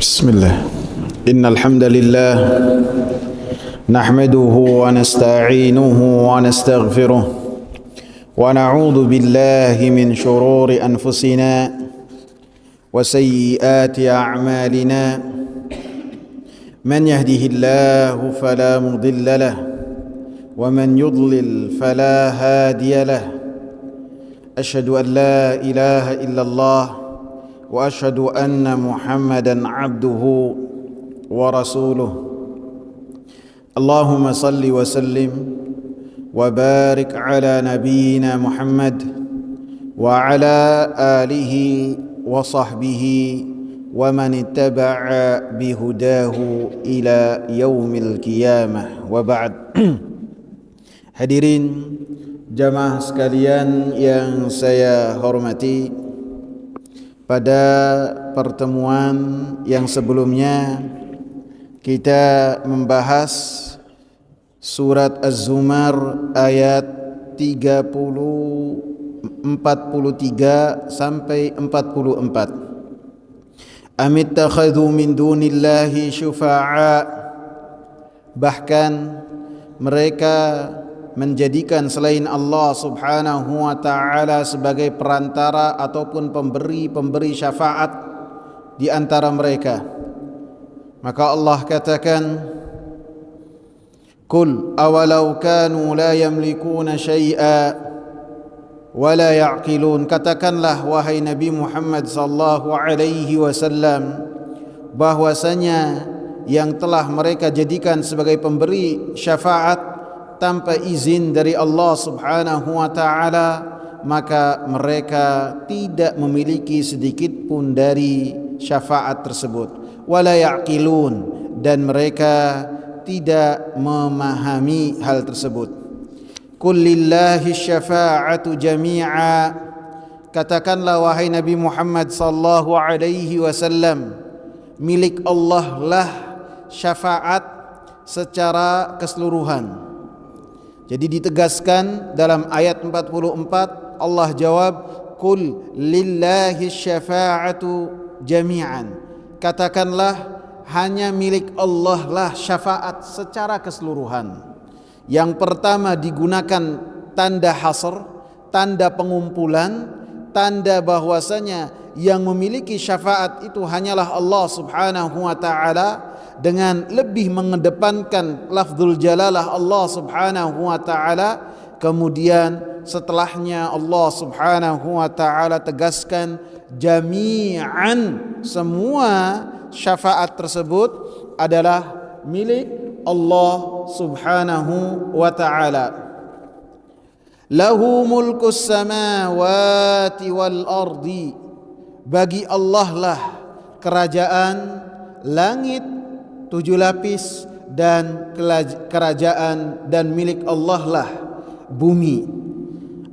Bismillah. Innal hamdalillah nahmaduhu wa nasta'inuhu wa nastaghfiruh wa na'udzu billahi min shururi anfusina wa sayyiati a'malina. Man yahdihillahu fala mudilla lahu wa man yudlil fala hadiya lahu. Asyhadu an la ilaha illallah wa asyhadu anna Muhammadan abduhu wa rasuluh. Allahumma salli wa sallim wa barik ala nabiyyina Muhammad wa ala alihi wa sahbihi wa man ittaba'a bihudahu ila yaumil qiyamah. Wa ba'd. Hadirin jamaah sekalian yang saya hormati, pada pertemuan yang sebelumnya kita membahas surat Az-Zumar ayat 43 sampai 44. Amittakhadhu min dunillahi syufa'a, bahkan mereka menjadikan selain Allah subhanahu wa ta'ala sebagai perantara ataupun pemberi syafaat di antara mereka. Maka Allah katakan, Qul awalau kanu la yamlikuna syai'a wa la ya'qilun. Katakanlah wahai Nabi Muhammad sallallahu alaihi wasallam, bahwasanya yang telah mereka jadikan sebagai pemberi syafaat tanpa izin dari Allah subhanahu wa ta'ala, maka mereka tidak memiliki sedikit pun dari syafaat tersebut. Wala ya'qilun, dan mereka tidak memahami hal tersebut. Qul lillahi syafa'atu jami'a. Katakanlah wahai Nabi Muhammad sallallahu alaihi wasallam, milik Allah lah syafaat secara keseluruhan. Jadi ditegaskan dalam ayat 44, Allah jawab, Qul lillahi syafa'atu jami'an. Katakanlah hanya milik Allah lah syafaat secara keseluruhan. Yang pertama digunakan tanda hasr, tanda pengumpulan, tanda bahwasanya yang memiliki syafaat itu hanyalah Allah subhanahu wa ta'ala, dengan lebih mengedepankan lafzul jalalah Allah subhanahu wa ta'ala. Kemudian setelahnya Allah subhanahu wa ta'ala tegaskan jami'an, semua syafaat tersebut adalah milik Allah subhanahu wa ta'ala. Lahu mulkus samawati wal ardi, bagi Allah lah kerajaan langit 7 lapis dan kerajaan, dan milik Allah lah bumi.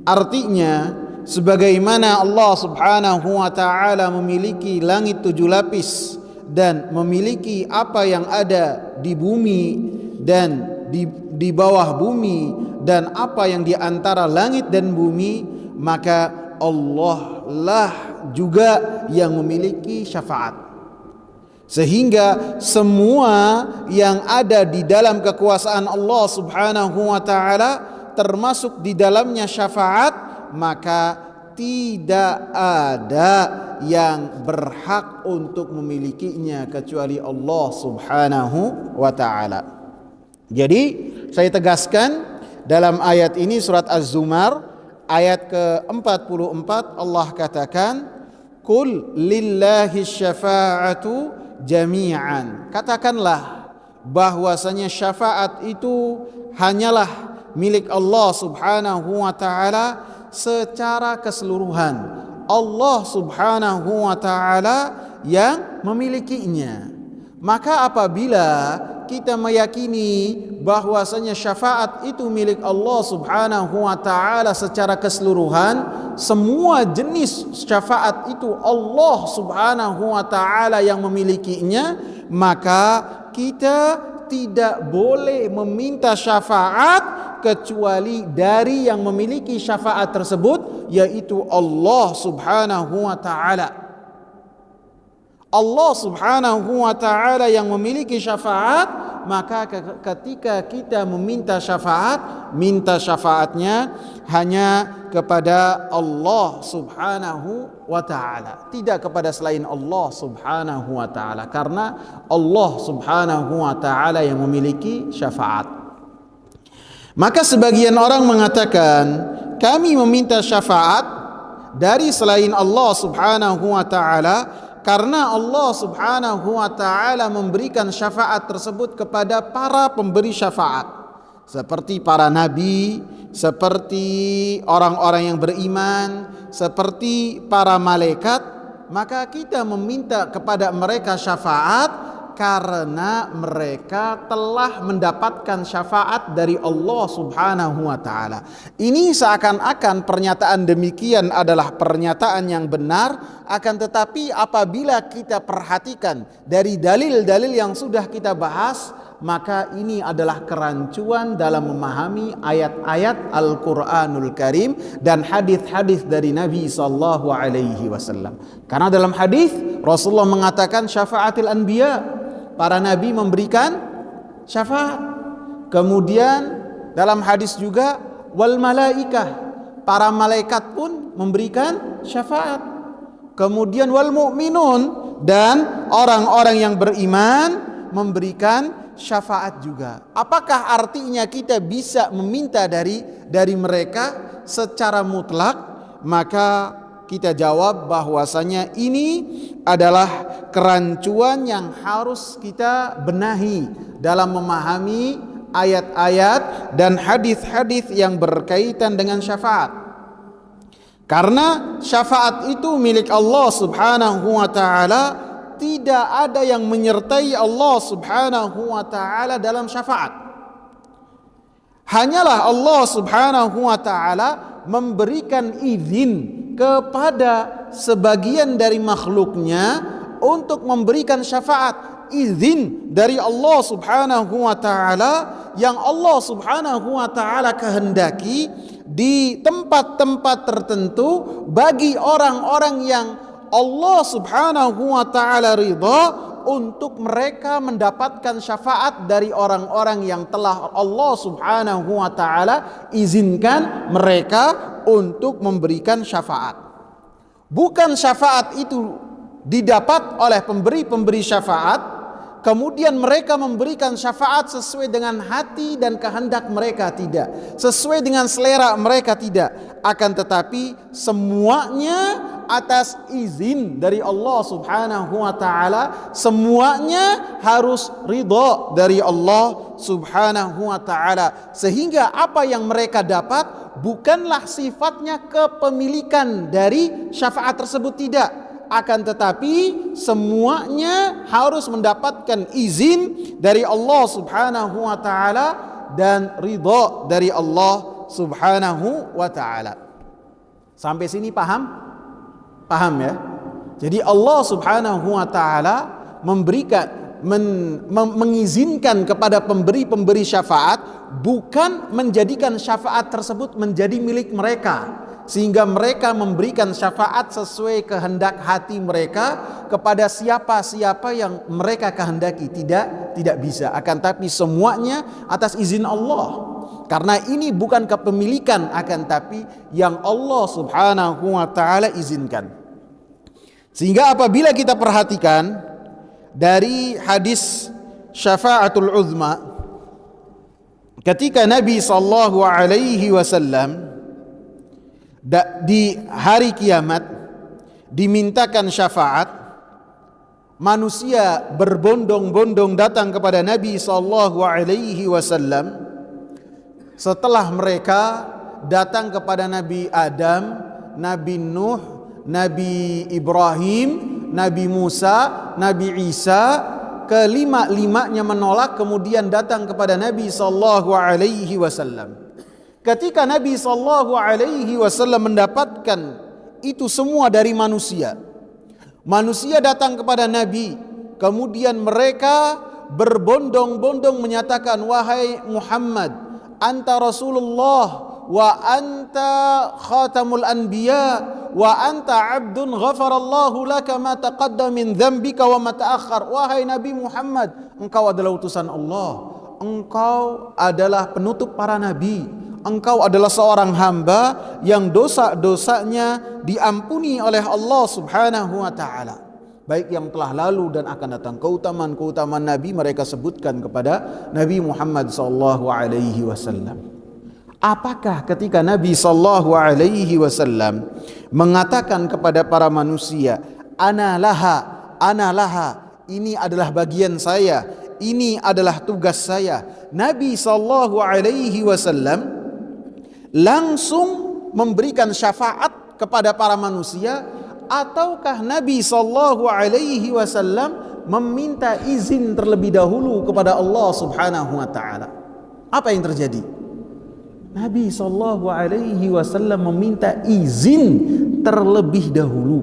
Artinya sebagaimana Allah subhanahu wa ta'ala memiliki langit 7 lapis dan memiliki apa yang ada di bumi dan di bawah bumi dan apa yang di antara langit dan bumi, maka Allah lah juga yang memiliki syafaat. Sehingga semua yang ada di dalam kekuasaan Allah subhanahu wa ta'ala, termasuk di dalamnya syafaat, maka tidak ada yang berhak untuk memilikinya kecuali Allah subhanahu wa ta'ala. Jadi saya tegaskan dalam ayat ini, surat Az-Zumar ayat ke-44, Allah katakan, Qul lillahi syafa'atu jami'an. Katakanlah bahwasanya syafaat itu hanyalah milik Allah subhanahu wa ta'ala secara keseluruhan. Allah subhanahu wa ta'ala yang memilikinya. Maka apabila kita meyakini bahwasanya syafaat itu milik Allah subhanahu wa ta'ala secara keseluruhan, semua jenis syafaat itu Allah subhanahu wa ta'ala yang memilikinya, maka kita tidak boleh meminta syafaat kecuali dari yang memiliki syafaat tersebut, yaitu Allah subhanahu wa ta'ala. Allah subhanahu wa ta'ala yang memiliki syafaat, maka ketika kita meminta syafaat, minta syafaatnya hanya kepada Allah subhanahu wa ta'ala, tidak kepada selain Allah subhanahu wa ta'ala, karena Allah subhanahu wa ta'ala yang memiliki syafaat. Maka sebagian orang mengatakan, kami meminta syafaat dari selain Allah subhanahu wa ta'ala karena Allah subhanahu wa ta'ala memberikan syafaat tersebut kepada para pemberi syafaat, seperti para nabi, seperti orang-orang yang beriman, seperti para malaikat. Maka kita meminta kepada mereka syafaat karena mereka telah mendapatkan syafaat dari Allah subhanahu wa ta'ala. Ini seakan-akan pernyataan demikian adalah pernyataan yang benar, akan tetapi apabila kita perhatikan dari dalil-dalil yang sudah kita bahas, maka ini adalah kerancuan dalam memahami ayat-ayat Al-Quranul Karim dan hadis-hadis dari Nabi sallallahu alaihi wasallam. Karena dalam hadis Rasulullah mengatakan syafaatil anbiya, para nabi memberikan syafaat. Kemudian dalam hadis juga wal malaikah, para malaikat pun memberikan syafaat. Kemudian wal mu'minun, dan orang-orang yang beriman memberikan syafaat juga. Apakah artinya kita bisa meminta dari mereka secara mutlak? Maka kita jawab bahwasanya ini adalah kerancuan yang harus kita benahi dalam memahami ayat-ayat dan hadis-hadis yang berkaitan dengan syafaat. Karena syafaat itu milik Allah subhanahu wa ta'ala, tidak ada yang menyertai Allah subhanahu wa ta'ala dalam syafaat. Hanyalah Allah subhanahu wa ta'ala memberikan izin kepada sebagian dari makhluknya untuk memberikan syafaat. Izin dari Allah subhanahu wa ta'ala yang Allah subhanahu wa ta'ala kehendaki di tempat-tempat tertentu bagi orang-orang yang Allah subhanahu wa ta'ala ridha, untuk mereka mendapatkan syafaat dari orang-orang yang telah Allah subhanahu wa ta'ala izinkan mereka untuk memberikan syafaat. Bukan syafaat itu didapat oleh pemberi-pemberi syafaat, kemudian mereka memberikan syafaat sesuai dengan hati dan kehendak mereka, tidak. Sesuai dengan selera mereka, tidak. Akan tetapi semuanya atas izin dari Allah subhanahu wa ta'ala, semuanya harus ridha dari Allah subhanahu wa ta'ala, sehingga apa yang mereka dapat bukanlah sifatnya kepemilikan dari syafaat tersebut, tidak. Akan tetapi semuanya harus mendapatkan izin dari Allah subhanahu wa ta'ala dan ridha dari Allah subhanahu wa ta'ala. Sampai sini paham? Paham ya? Jadi Allah subhanahu wa ta'ala mengizinkan kepada pemberi-pemberi syafaat, bukan menjadikan syafaat tersebut menjadi milik mereka, sehingga mereka memberikan syafaat sesuai kehendak hati mereka kepada siapa-siapa yang mereka kehendaki. Tidak bisa. Akan tapi semuanya atas izin Allah. Karena ini bukan kepemilikan, akan tapi yang Allah subhanahu wa ta'ala izinkan. Sehingga apabila kita perhatikan dari hadis syafaatul uzma, ketika Nabi sallallahu alaihi wasallam di hari kiamat dimintakan syafaat, manusia berbondong-bondong datang kepada Nabi sallallahu alaihi wasallam. Setelah mereka datang kepada Nabi Adam, Nabi Nuh, Nabi Ibrahim, Nabi Musa, Nabi Isa, kelima-limanya menolak, kemudian datang kepada Nabi sallallahu alaihi wasallam. Ketika Nabi sallallahu alaihi wasallam mendapatkan itu semua dari manusia, manusia datang kepada Nabi, kemudian mereka berbondong-bondong menyatakan, wahai Muhammad, anta Rasulullah, wa anta khatamul anbiya wa anta abdun ghafarallahu laka ma taqaddama min dzambika wa ma ta'akhkhar. Wahai Nabi Muhammad, engkau adalah utusan Allah, engkau adalah penutup para nabi, engkau adalah seorang hamba yang dosa-dosanya diampuni oleh Allah Subhanahu wa taala, baik yang telah lalu dan akan datang. Keutamaan nabi mereka sebutkan kepada Nabi Muhammad sallallahu alaihi wasallam. Apakah ketika Nabi sallallahu alaihi wasallam mengatakan kepada para manusia, ana laha, ini adalah bagian saya, ini adalah tugas saya, Nabi sallallahu alaihi wasallam langsung memberikan syafaat kepada para manusia, ataukah Nabi sallallahu alaihi wasallam meminta izin terlebih dahulu kepada Allah Subhanahu wa taala? Apa yang terjadi? Nabi sallallahu alaihi wasallam meminta izin terlebih dahulu.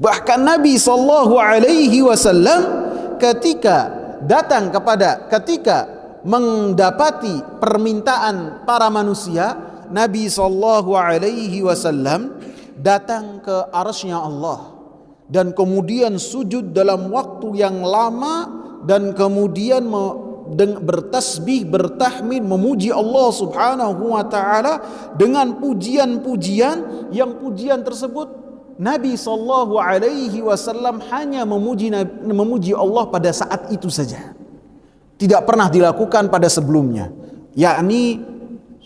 Bahkan Nabi sallallahu alaihi wasallam ketika mendapati permintaan para manusia, Nabi sallallahu alaihi wasallam datang ke arsy-Nya Allah dan kemudian sujud dalam waktu yang lama dan kemudian bertasbih, bertahmid, memuji Allah Subhanahu wa taala dengan pujian-pujian yang pujian tersebut Nabi sallallahu alaihi wasallam hanya memuji Allah pada saat itu saja. Tidak pernah dilakukan pada sebelumnya, yakni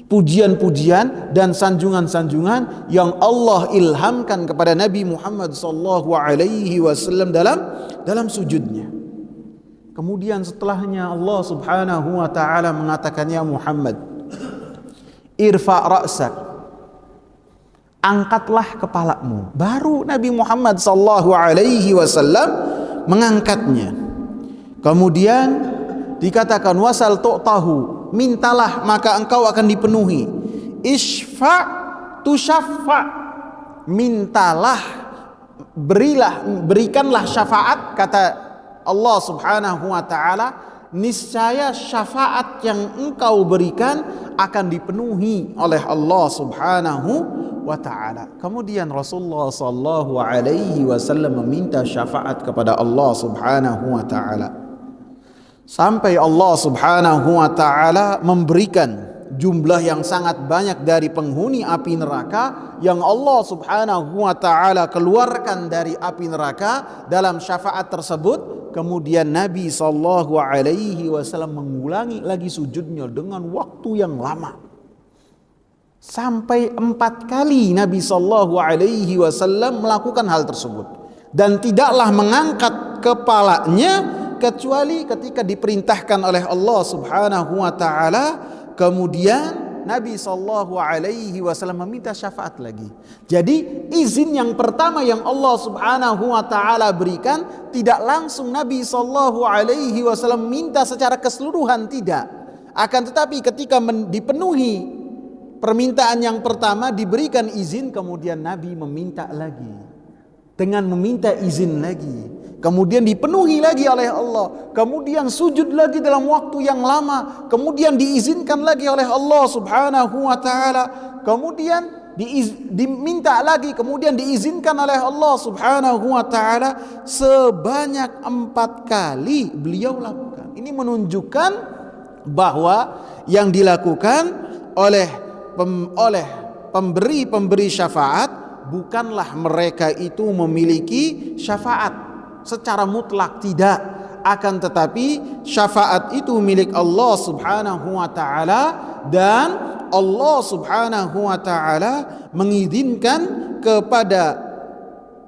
pujian-pujian dan sanjungan-sanjungan yang Allah ilhamkan kepada Nabi Muhammad sallallahu alaihi wasallam dalam sujudnya. Kemudian setelahnya Allah Subhanahu wa taala mengatakan, ya Muhammad, irfa ra'sak, angkatlah kepalamu. Baru Nabi Muhammad sallallahu alaihi wasallam mengangkatnya. Kemudian dikatakan wasal tu'tahu, mintalah maka engkau akan dipenuhi. Isfa tusyaffa, mintalah, berikanlah syafaat, kata Allah Subhanahu wa taala, niscaya syafaat yang engkau berikan akan dipenuhi oleh Allah Subhanahu wa taala. Kemudian Rasulullah sallallahu alaihi wasallam meminta syafaat kepada Allah Subhanahu wa taala, sampai Allah Subhanahu wa taala memberikan jumlah yang sangat banyak dari penghuni api neraka yang Allah Subhanahu wa taala keluarkan dari api neraka dalam syafaat tersebut. Kemudian Nabi sallallahu alaihi wasallam mengulangi lagi sujudnya dengan waktu yang lama. Sampai 4 kali Nabi sallallahu alaihi wasallam melakukan hal tersebut dan tidaklah mengangkat kepalanya kecuali ketika diperintahkan oleh Allah Subhanahu wa taala. Kemudian Nabi sallallahu alaihi wasallam meminta syafaat lagi. Jadi izin yang pertama yang Allah Subhanahu wa taala berikan tidak langsung Nabi sallallahu alaihi wasallam minta secara keseluruhan, tidak. Akan tetapi ketika dipenuhi permintaan yang pertama, diberikan izin, kemudian Nabi meminta lagi dengan meminta izin lagi. Kemudian dipenuhi lagi oleh Allah, kemudian sujud lagi dalam waktu yang lama, kemudian diizinkan lagi oleh Allah Subhanahu wa taala, kemudian diminta lagi, kemudian diizinkan oleh Allah Subhanahu wa taala sebanyak 4 kali beliau lakukan. Ini menunjukkan bahwa yang dilakukan oleh pemberi syafaat bukanlah mereka itu memiliki syafaat secara mutlak, tidak, akan tetapi syafaat itu milik Allah Subhanahu wa taala, dan Allah Subhanahu wa taala mengizinkan kepada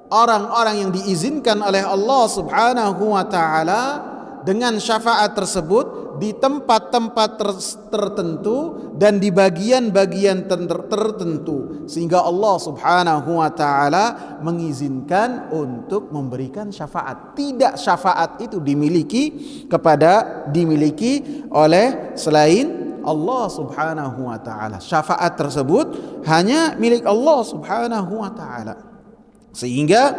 orang-orang yang diizinkan oleh Allah Subhanahu wa taala dengan syafaat tersebut di tempat-tempat tertentu dan di bagian-bagian tertentu, sehingga Allah Subhanahu wa taala mengizinkan untuk memberikan syafaat. Tidak syafaat itu dimiliki oleh selain Allah Subhanahu wa taala. Syafaat tersebut hanya milik Allah Subhanahu wa taala. Sehingga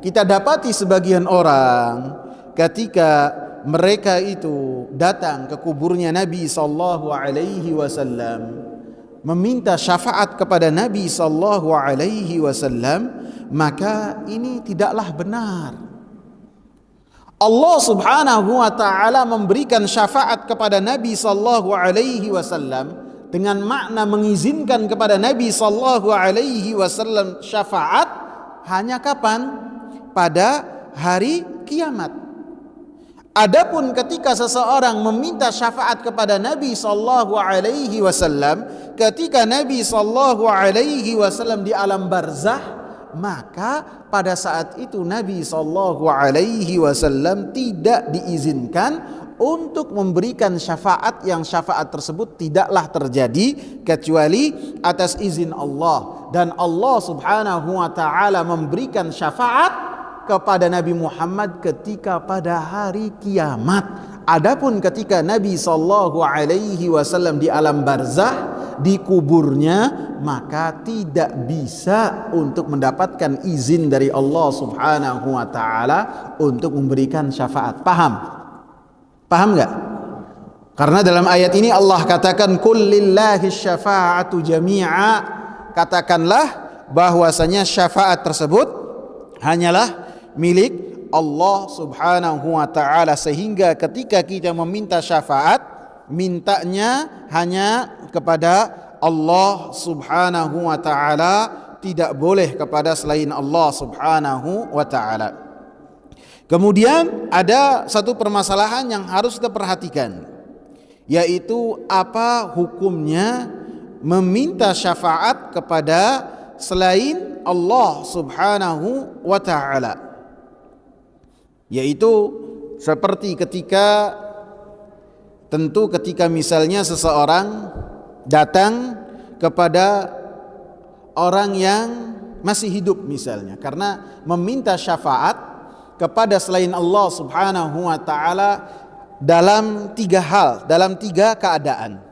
kita dapati sebagian orang ketika mereka itu datang ke kuburnya Nabi sallallahu alaihi wasallam, meminta syafaat kepada Nabi sallallahu alaihi wasallam, maka ini tidaklah benar. Allah Subhanahu wa taala memberikan syafaat kepada Nabi sallallahu alaihi wasallam dengan makna mengizinkan kepada Nabi sallallahu alaihi wasallam syafaat hanya kapan? Pada hari kiamat. Adapun ketika seseorang meminta syafaat kepada Nabi sallallahu alaihi wasallam ketika Nabi sallallahu alaihi wasallam di alam barzah, maka pada saat itu Nabi sallallahu alaihi wasallam tidak diizinkan untuk memberikan syafaat yang syafaat tersebut tidaklah terjadi kecuali atas izin Allah, dan Allah Subhanahu wa taala memberikan syafaat kepada Nabi Muhammad ketika pada hari kiamat. Adapun ketika Nabi sallallahu alaihi wasallam di alam barzah, di kuburnya, maka tidak bisa untuk mendapatkan izin dari Allah Subhanahu wa taala untuk memberikan syafaat. Paham? Paham enggak? Karena dalam ayat ini Allah katakan qul lillahi syafa'atu jami'a. Katakanlah bahwasanya syafaat tersebut hanyalah milik Allah Subhanahu wa taala, sehingga ketika kita meminta syafaat, mintanya hanya kepada Allah Subhanahu wa taala, tidak boleh kepada selain Allah Subhanahu wa taala. Kemudian ada satu permasalahan yang harus kita perhatikan, yaitu apa hukumnya meminta syafaat kepada selain Allah Subhanahu wa taala. Yaitu seperti ketika misalnya seseorang datang kepada orang yang masih hidup misalnya, karena meminta syafaat kepada selain Allah Subhanahu wa taala dalam 3 hal, dalam 3 keadaan.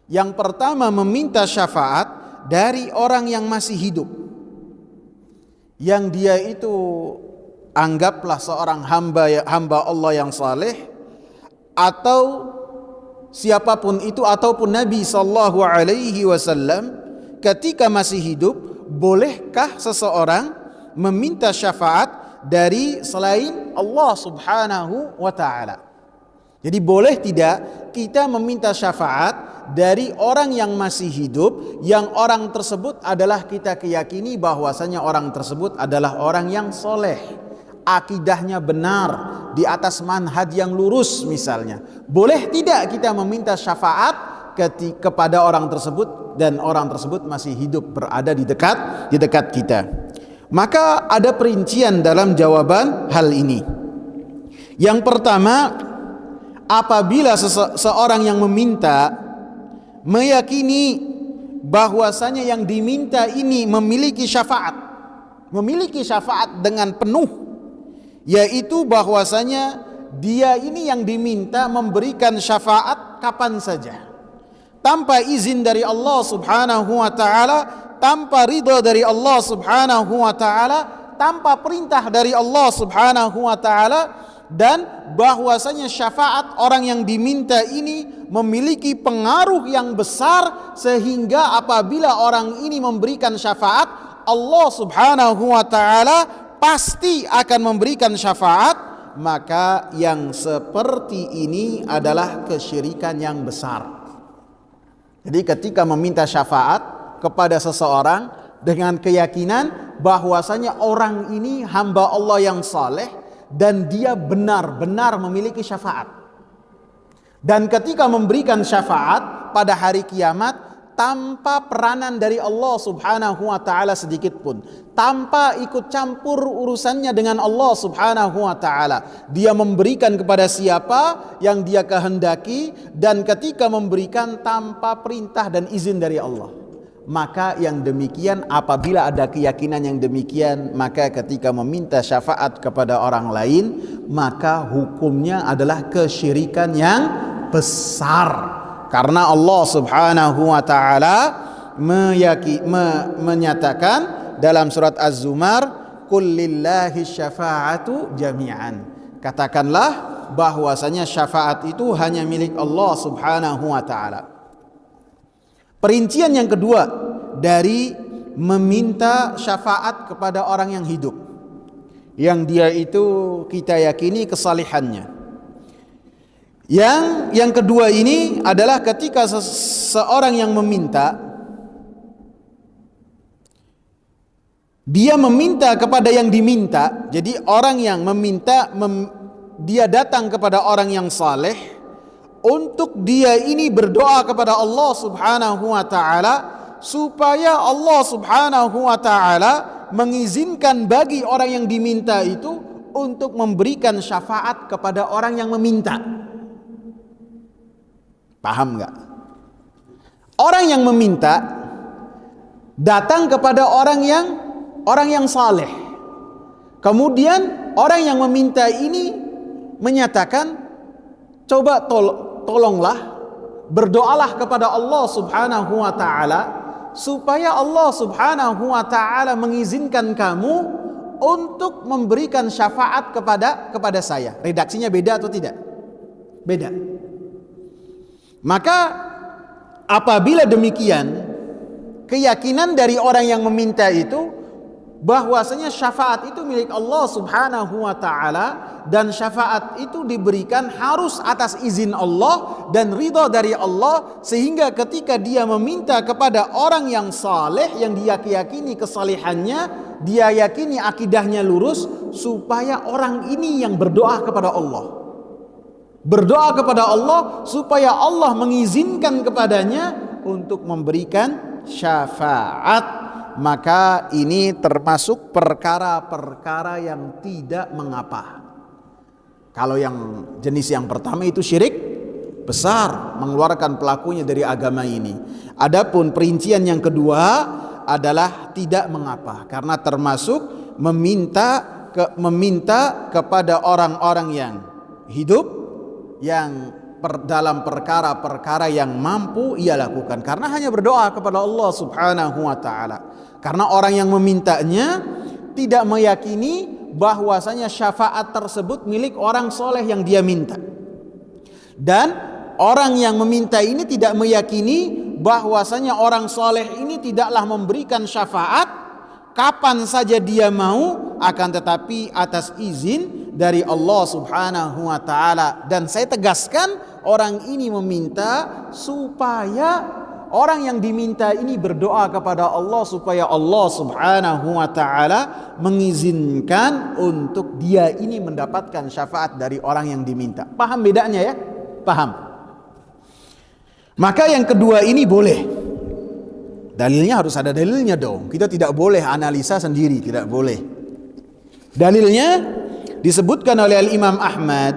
Yang pertama, meminta syafaat dari orang yang masih hidup, yang dia itu anggaplah seorang hamba Allah yang saleh, atau siapapun itu, ataupun Nabi sallallahu alaihi wasallam ketika masih hidup. Bolehkah seseorang meminta syafaat dari selain Allah Subhanahu wa taala? Jadi boleh tidak kita meminta syafaat dari orang yang masih hidup, yang orang tersebut adalah kita keyakini bahwasanya orang tersebut adalah orang yang soleh, akidahnya benar, di atas manhaj yang lurus misalnya. Boleh tidak kita meminta syafaat kepada orang tersebut dan orang tersebut masih hidup, berada di dekat kita? Maka ada perincian dalam jawaban hal ini. Yang pertama, apabila seorang yang meminta meyakini bahwasanya yang diminta ini memiliki syafaat dengan penuh, yaitu bahwasanya dia ini yang diminta memberikan syafaat kapan saja, tanpa izin dari Allah Subhanahu wa taala, tanpa ridha dari Allah Subhanahu wa taala, tanpa perintah dari Allah Subhanahu wa taala, dan bahwasanya syafaat orang yang diminta ini memiliki pengaruh yang besar, sehingga apabila orang ini memberikan syafaat, Allah Subhanahu wa taala pasti akan memberikan syafaat. Maka yang seperti ini adalah kesyirikan yang besar. Jadi ketika meminta syafaat kepada seseorang dengan keyakinan bahwasanya orang ini hamba Allah yang saleh dan dia benar-benar memiliki syafaat, dan ketika memberikan syafaat pada hari kiamat tanpa peranan dari Allah Subhanahu wa taala sedikit pun, tanpa ikut campur urusannya dengan Allah Subhanahu wa taala, dia memberikan kepada siapa yang dia kehendaki, dan ketika memberikan tanpa perintah dan izin dari Allah. Maka yang demikian, apabila ada keyakinan yang demikian, maka ketika meminta syafaat kepada orang lain, maka hukumnya adalah kesyirikan yang besar. Karena Allah Subhanahu wa taala menyatakan dalam surat Az-Zumar, qul lillahi syafa'atu jami'an. Katakanlah bahwasanya syafaat itu hanya milik Allah Subhanahu wa taala. Perincian yang kedua dari meminta syafaat kepada orang yang hidup, yang dia itu kita yakini kesalihannya. Yang kedua ini adalah ketika seorang yang meminta, dia meminta kepada yang diminta. Jadi orang yang meminta dia datang kepada orang yang saleh untuk dia ini berdoa kepada Allah Subhanahu wa taala supaya Allah Subhanahu wa taala mengizinkan bagi orang yang diminta itu untuk memberikan syafaat kepada orang yang meminta. Paham enggak? Orang yang meminta datang kepada orang yang saleh. Kemudian orang yang meminta ini menyatakan, coba tolonglah, berdoalah kepada Allah Subhanahu wa taala supaya Allah Subhanahu wa taala mengizinkan kamu untuk memberikan syafaat kepada saya. Redaksinya beda atau tidak? Beda. Maka apabila demikian, keyakinan dari orang yang meminta itu bahwasanya syafaat itu milik Allah Subhanahu wa taala, dan syafaat itu diberikan harus atas izin Allah dan ridha dari Allah, sehingga ketika dia meminta kepada orang yang saleh yang dia yakini kesalehannya, dia yakini akidahnya lurus, supaya orang ini yang berdoa kepada Allah. Berdoa kepada Allah supaya Allah mengizinkan kepadanya untuk memberikan syafaat. Maka ini termasuk perkara-perkara yang tidak mengapa. Kalau yang jenis yang pertama itu syirik besar, mengeluarkan pelakunya dari agama ini. Adapun perincian yang kedua adalah tidak mengapa, karena termasuk meminta kepada orang-orang yang hidup, yang dalam perkara-perkara yang mampu ia lakukan, karena hanya berdoa kepada Allah Subhanahu wa taala. Karena orang yang memintanya tidak meyakini bahwasanya syafaat tersebut milik orang soleh yang dia minta, dan orang yang meminta ini tidak meyakini bahwasanya orang soleh ini tidaklah memberikan syafaat kapan saja dia mau, akan tetapi atas izin dari Allah Subhanahu wa taala. Dan saya tegaskan, orang ini meminta supaya orang yang diminta ini berdoa kepada Allah supaya Allah Subhanahu wa taala mengizinkan untuk dia ini mendapatkan syafaat dari orang yang diminta. Paham bedanya ya? Paham. Maka yang kedua ini boleh. Dalilnya harus ada dalilnya dong. Kita tidak boleh analisa sendiri, tidak boleh. Dalilnya disebutkan oleh Al-Imam Ahmad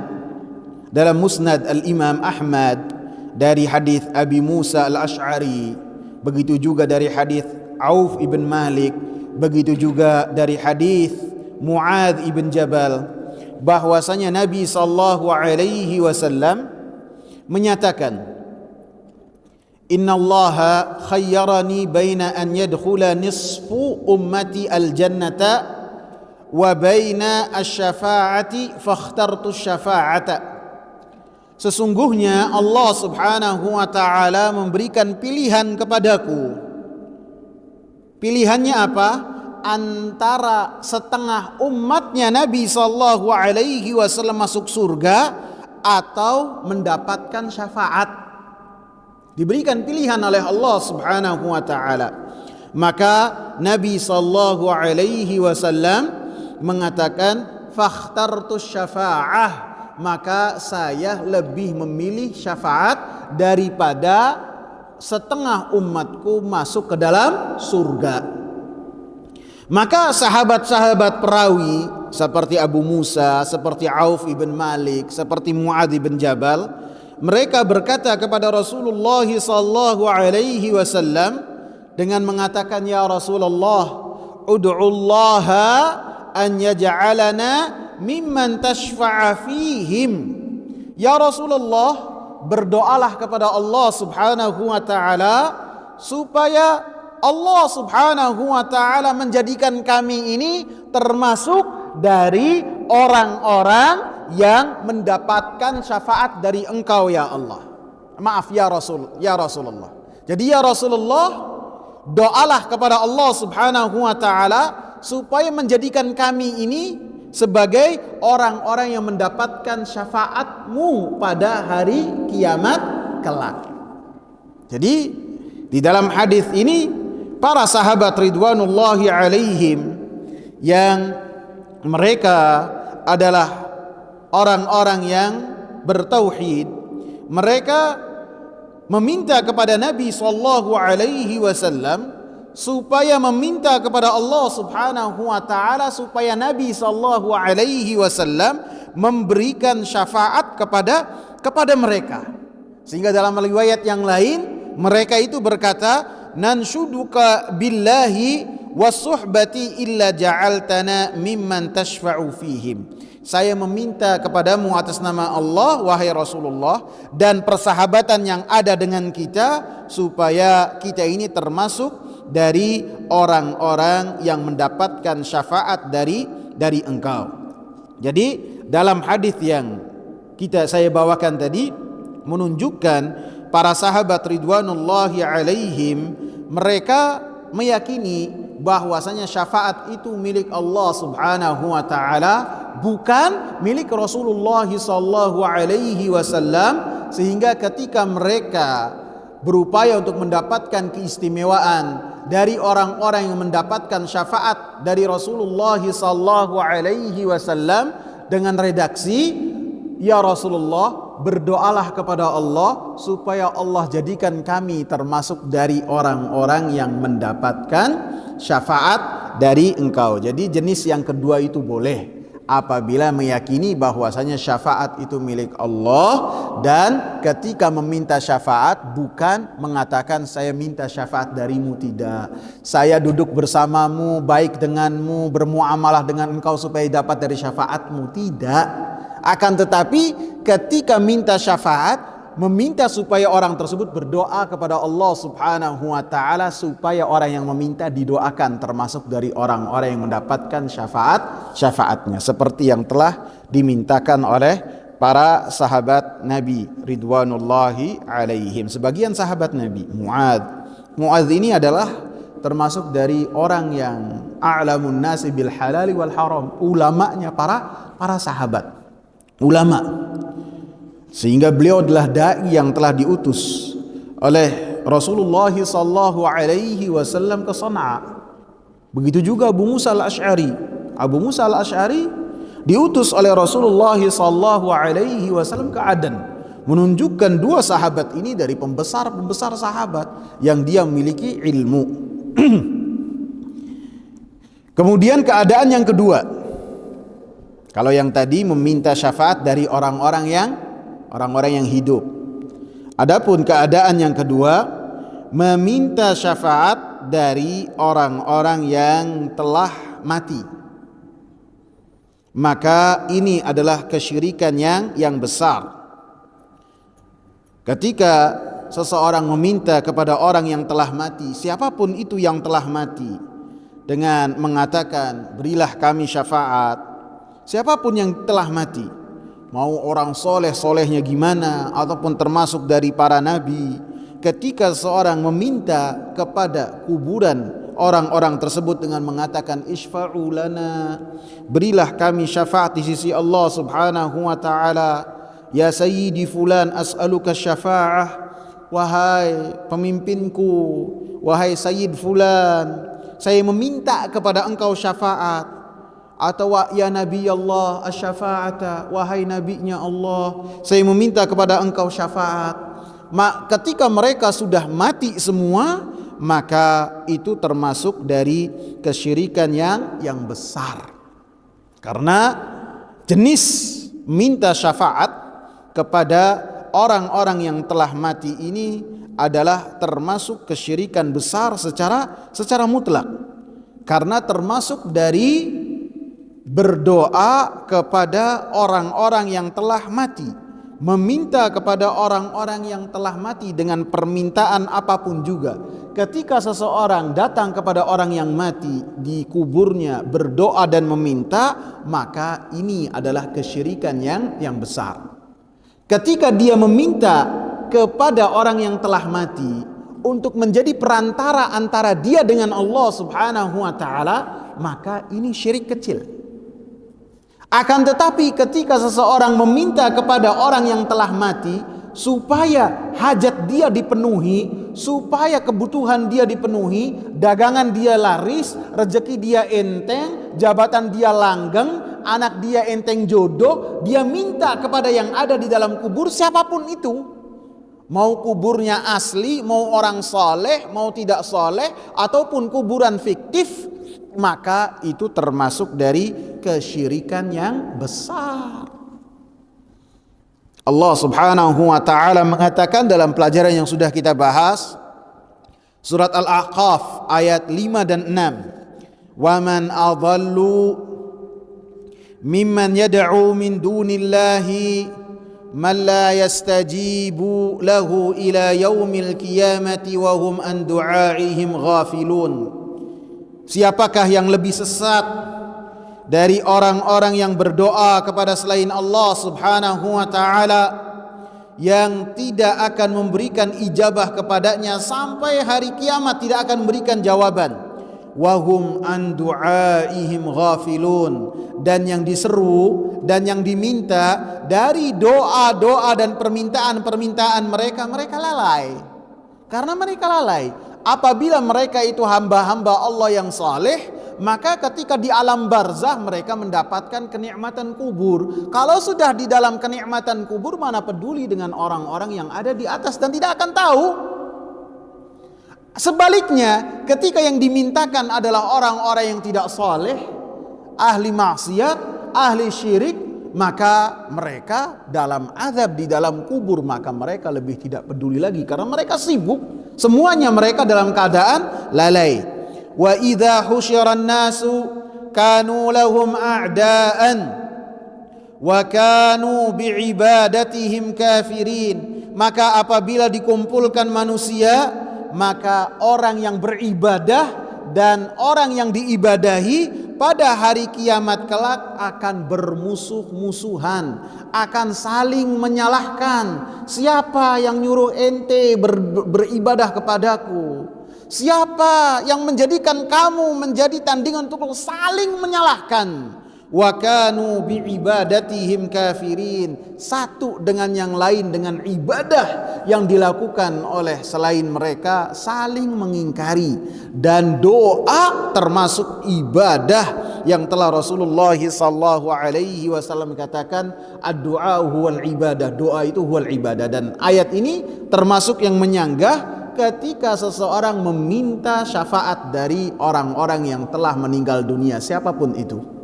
dalam Musnad Al-Imam Ahmad dari hadis Abi Musa Al-Asy'ari, begitu juga dari hadis Auf ibn Malik, begitu juga dari hadis Muadz ibn Jabal, bahwasanya Nabi sallallahu alaihi wasallam menyatakan, innallaha khayyarani baina an yadkhula nisfu ummati al-jannata wa baina asy-syafa'ati fakhtartu asy-syafa'ata. Sesungguhnya Allah Subhanahu wa taala memberikan pilihan kepadaku. Pilihannya apa? Antara setengah umatnya Nabi sallallahu alaihi wasallam masuk surga atau mendapatkan syafaat. Diberikan pilihan oleh Allah Subhanahu wa taala. Maka Nabi sallallahu alaihi wasallam mengatakan, fakhtartus syafa'ah, maka saya lebih memilih syafaat daripada setengah umatku masuk ke dalam surga. Maka sahabat-sahabat perawi seperti Abu Musa, seperti Auf ibn Malik, seperti Muadz ibn Jabal, mereka berkata kepada Rasulullah sallallahu alaihi wasallam dengan mengatakan, ya Rasulullah, ud'ullaha an yaj'alana mimman tashfa'a fihim. Ya Rasulullah, berdoalah kepada Allah Subhanahu wa taala supaya Allah Subhanahu wa taala menjadikan kami ini termasuk dari orang-orang yang mendapatkan syafaat dari Engkau ya Allah. Maaf ya Rasulullah. Jadi ya Rasulullah, doalah kepada Allah Subhanahu wa taala supaya menjadikan kami ini sebagai orang-orang yang mendapatkan syafaat-Mu pada hari kiamat kelak. Jadi di dalam hadis ini para sahabat ridwanullahi alaihim yang mereka adalah orang-orang yang bertauhid, mereka meminta kepada Nabi sallallahu alaihi wasallam supaya meminta kepada Allah Subhanahu wa taala supaya Nabi sallallahu alaihi wasallam memberikan syafaat kepada mereka. Sehingga dalam riwayat yang lain mereka itu berkata, nanshuduka billahi wasuhbati illa ja'altana mimman tashfa'u fihim. Saya meminta kepadamu atas nama Allah wahai Rasulullah dan persahabatan yang ada dengan kita supaya kita ini termasuk dari orang-orang yang mendapatkan syafaat dari engkau. Jadi dalam hadis yang saya bawakan tadi menunjukkan para sahabat ridwanullahi alaihim mereka meyakini bahwasanya syafaat itu milik Allah Subhanahu wa taala, bukan milik Rasulullah sallallahu alaihi wasallam, sehingga ketika mereka berupaya untuk mendapatkan keistimewaan dari orang-orang yang mendapatkan syafaat dari Rasulullah sallallahu alaihi wasallam dengan redaksi, ya Rasulullah, berdoalah kepada Allah supaya Allah jadikan kami termasuk dari orang-orang yang mendapatkan syafaat dari engkau. Jadi jenis yang kedua itu boleh apabila meyakini bahwasanya syafaat itu milik Allah, dan ketika meminta syafaat bukan mengatakan saya minta syafaat darimu, tidak. Saya duduk bersamamu, baik denganmu, bermuamalah dengan engkau supaya dapat dari syafaatmu, tidak. Akan tetapi ketika minta syafaat, meminta supaya orang tersebut berdoa kepada Allah Subhanahu wa taala supaya orang yang meminta didoakan termasuk dari orang-orang yang mendapatkan syafaatnya, seperti yang telah dimintakan oleh para sahabat Nabi ridwanullahi alaihim. Sebagian sahabat Nabi, Muadz ini adalah termasuk dari orang yang a'lamun nasi bil halali wal haram, ulamanya para sahabat, ulama. Sehingga beliau adalah dai yang telah diutus oleh Rasulullah sallallahu alaihi wasallam ke Sana'a. Begitu juga Abu Musa al-Asy'ari. Abu Musa al-Asy'ari diutus oleh Rasulullah sallallahu alaihi wasallam ke Aden. Menunjukkan dua sahabat ini dari pembesar-pembesar sahabat yang dia memiliki ilmu. Kemudian keadaan yang kedua, kalau yang tadi meminta syafaat dari orang-orang yang hidup. Adapun keadaan yang kedua, meminta syafaat dari orang-orang yang telah mati. Maka ini adalah kesyirikan yang besar. Ketika seseorang meminta kepada orang yang telah mati, siapapun itu yang telah mati, dengan mengatakan berilah kami syafaat, siapapun yang telah mati, mau orang solehnya gimana ataupun termasuk dari para nabi, ketika seorang meminta kepada kuburan orang-orang tersebut dengan mengatakan isfa'u lana, berilah kami syafaat di sisi Allah Subhanahu wa taala, ya sayyidi fulan as'aluka syafa'ah, wahai pemimpinku, wahai sayyid fulan, saya meminta kepada engkau syafaat. Atau ya Nabi Allah asy-syafa'ata, wahai nabinya Allah, saya meminta kepada engkau syafaat. Ketika mereka sudah mati semua, maka itu termasuk dari kesyirikan yang besar. Karena jenis minta syafaat kepada orang-orang yang telah mati ini adalah termasuk kesyirikan besar secara mutlak. Karena termasuk dari berdoa kepada orang-orang yang telah mati, meminta kepada orang-orang yang telah mati dengan permintaan apapun juga. Ketika seseorang datang kepada orang yang mati di kuburnya berdoa dan meminta, maka ini adalah kesyirikan yang besar. Ketika dia meminta kepada orang yang telah mati untuk menjadi perantara antara dia dengan Allah Subhanahu wa taala, maka ini syirik kecil. Akan tetapi ketika seseorang meminta kepada orang yang telah mati supaya hajat dia dipenuhi, supaya kebutuhan dia dipenuhi, dagangan dia laris, rezeki dia enteng, jabatan dia langgeng, anak dia enteng jodoh, dia minta kepada yang ada di dalam kubur siapapun itu. Mau kuburnya asli, mau orang soleh, mau tidak soleh, ataupun kuburan fiktif, maka itu termasuk dari kesyirikan yang besar. Allah Subhanahu wa taala mengatakan dalam pelajaran yang sudah kita bahas, surat Al-Ahqaf ayat 5 dan 6, "Wa man adallu mimman yad'u min dunillahi man la yastajibu lahu ila yaumil qiyamati wa hum an du'aihim ghafilun." Siapakah yang lebih sesat dari orang-orang yang berdoa kepada selain Allah Subhanahu wa taala, yang tidak akan memberikan ijabah kepadanya sampai hari kiamat, tidak akan memberikan jawaban. Wahum an du'aihim ghafilun, dan yang diseru dan yang diminta dari doa-doa dan permintaan-permintaan mereka, mereka lalai. Karena mereka lalai. Apabila mereka itu hamba-hamba Allah yang saleh, maka ketika di alam barzah mereka mendapatkan kenikmatan kubur. Kalau sudah di dalam kenikmatan kubur, mana peduli dengan orang-orang yang ada di atas dan tidak akan tahu. Sebaliknya, ketika yang dimintakan adalah orang-orang yang tidak saleh, ahli maksiat, ahli syirik, maka mereka dalam azab di dalam kubur, maka mereka lebih tidak peduli lagi karena mereka sibuk. Semuanya mereka dalam keadaan lalai. Wa idza husyiran nasu kanu lahum a'daan wa kanu bi'ibadatihim kafirin. Maka apabila dikumpulkan manusia, maka orang yang beribadah dan orang yang diibadahi pada hari kiamat kelak akan bermusuh-musuhan, akan saling menyalahkan. Siapa yang nyuruh ente beribadah kepadaku? Siapa yang menjadikan kamu menjadi tandingan untuk saling menyalahkan? Wa kanu bi'ibadatihim kafirin. Satu dengan yang lain, dengan ibadah yang dilakukan oleh selain mereka, saling mengingkari. Dan doa termasuk ibadah yang telah Rasulullah sallallahu alaihi wasallam katakan, ad-du'a huwal ibadah. Doa itu huwal ibadah. Dan ayat ini termasuk yang menyanggah ketika seseorang meminta syafaat dari orang-orang yang telah meninggal dunia, siapapun itu.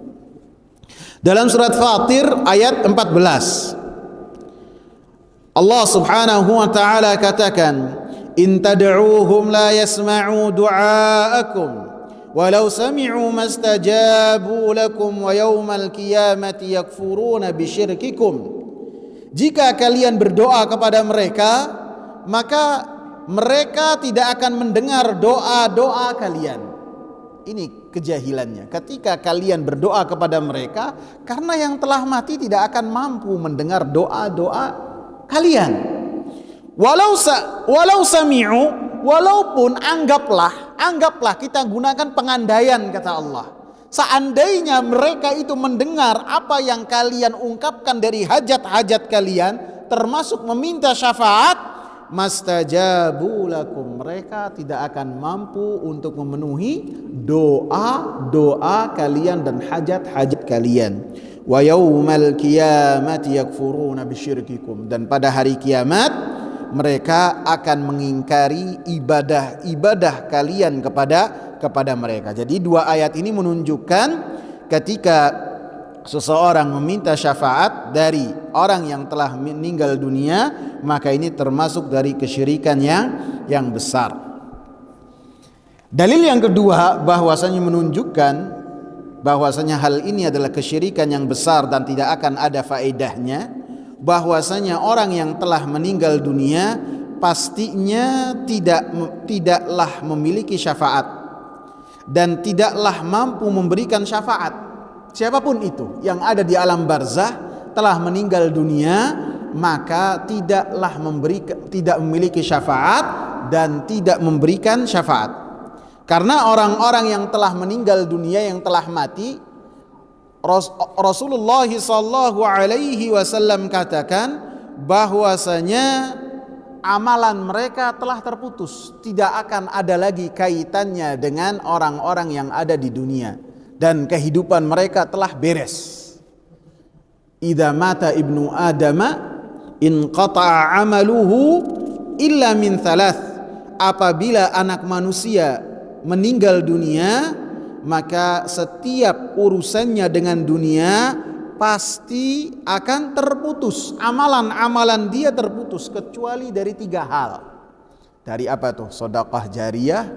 Dalam surat Fatir ayat 14, Allah Subhanahu wa taala katakan, "In tad'uuhum la yasma'u du'aakum walau sami'u mastajabu lakum wa yawmal qiyamati yakfuruna bisyirkikum." Jika kalian berdoa kepada mereka, maka mereka tidak akan mendengar doa-doa kalian. Ini kejahilannya. Ketika kalian berdoa kepada mereka, karena yang telah mati tidak akan mampu mendengar doa-doa kalian. Walau sami'u, walaupun anggaplah kita gunakan pengandaian, kata Allah. Seandainya mereka itu mendengar apa yang kalian ungkapkan dari hajat-hajat kalian, termasuk meminta syafaat, mastajabu lakum, mereka tidak akan mampu untuk memenuhi doa-doa kalian dan hajat-hajat kalian. Wa yaumal qiyamati yakfuruna bisyirkikum, dan pada hari kiamat mereka akan mengingkari ibadah-ibadah kalian kepada mereka. Jadi dua ayat ini menunjukkan ketika seseorang meminta syafaat dari orang yang telah meninggal dunia, maka ini termasuk dari kesyirikan yang besar. Dalil yang kedua bahwasanya menunjukkan bahwasanya hal ini adalah kesyirikan yang besar dan tidak akan ada faedahnya, bahwasanya orang yang telah meninggal dunia pastinya tidaklah memiliki syafaat dan tidaklah mampu memberikan syafaat. Siapapun itu yang ada di alam barzah telah meninggal dunia, maka tidak memiliki syafaat dan tidak memberikan syafaat. Karena orang-orang yang telah meninggal dunia, yang telah mati, Rasulullah sallallahu alaihi wasallam katakan bahwasanya amalan mereka telah terputus, tidak akan ada lagi kaitannya dengan orang-orang yang ada di dunia, dan kehidupan mereka telah beres. Idza mata ibnu adama inqata'a amaluhu illa min thalath. Apabila anak manusia meninggal dunia, maka setiap urusannya dengan dunia pasti akan terputus. Amalan-amalan dia terputus kecuali dari 3 hal. Dari apa tuh? Sedekah jariyah,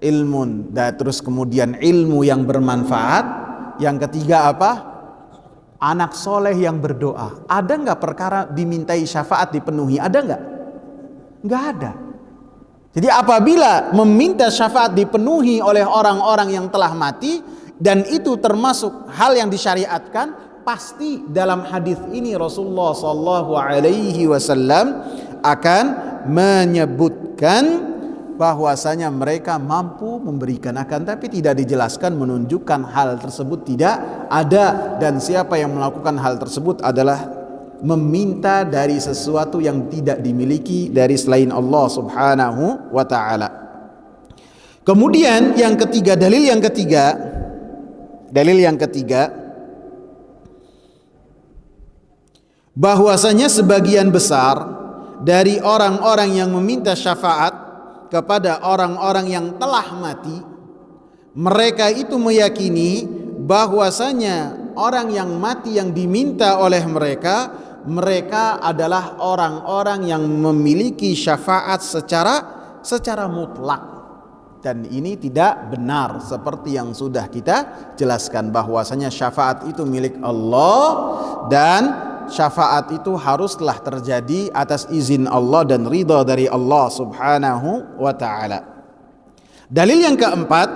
ilmun, dan terus kemudian ilmu yang bermanfaat. Yang ketiga apa? Anak soleh yang berdoa. Ada nggak perkara dimintai syafaat dipenuhi? Ada nggak? Nggak ada. Jadi apabila meminta syafaat dipenuhi oleh orang-orang yang telah mati, dan itu termasuk hal yang disyariatkan, pasti dalam hadis ini Rasulullah sallallahu alaihi wasallam akan menyebutkan bahwasanya mereka mampu memberikan, akan tapi tidak dijelaskan, menunjukkan hal tersebut tidak ada, dan siapa yang melakukan hal tersebut adalah meminta dari sesuatu yang tidak dimiliki dari selain Allah subhanahu wa ta'ala. Kemudian yang ketiga, dalil yang ketiga bahwasanya sebagian besar dari orang-orang yang meminta syafaat kepada orang-orang yang telah mati, mereka itu meyakini bahwasanya orang yang mati yang diminta oleh mereka adalah orang-orang yang memiliki syafaat secara mutlak. Dan ini tidak benar, seperti yang sudah kita jelaskan bahwasanya syafaat itu milik Allah, dan syafaat itu haruslah terjadi atas izin Allah dan ridha dari Allah subhanahu wa ta'ala. Dalil yang keempat,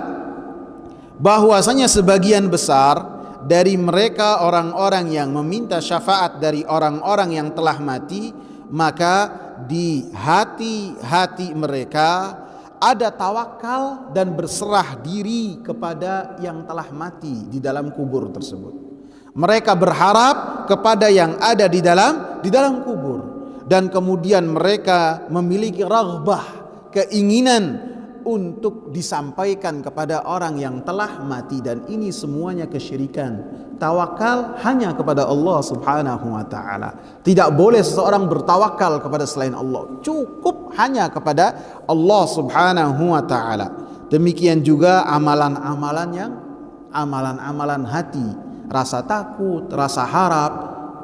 bahwasanya sebagian besar dari mereka orang-orang yang meminta syafaat dari orang-orang yang telah mati, maka di hati-hati mereka ada tawakal dan berserah diri kepada yang telah mati di dalam kubur tersebut. Mereka berharap kepada yang ada di dalam kubur, dan kemudian mereka memiliki raghbah, keinginan untuk disampaikan kepada orang yang telah mati, dan ini semuanya kesyirikan. Tawakal hanya kepada Allah subhanahu wa ta'ala. Tidak boleh seseorang bertawakal kepada selain Allah, cukup hanya kepada Allah subhanahu wa ta'ala. Demikian juga amalan-amalan hati, rasa takut, rasa harap,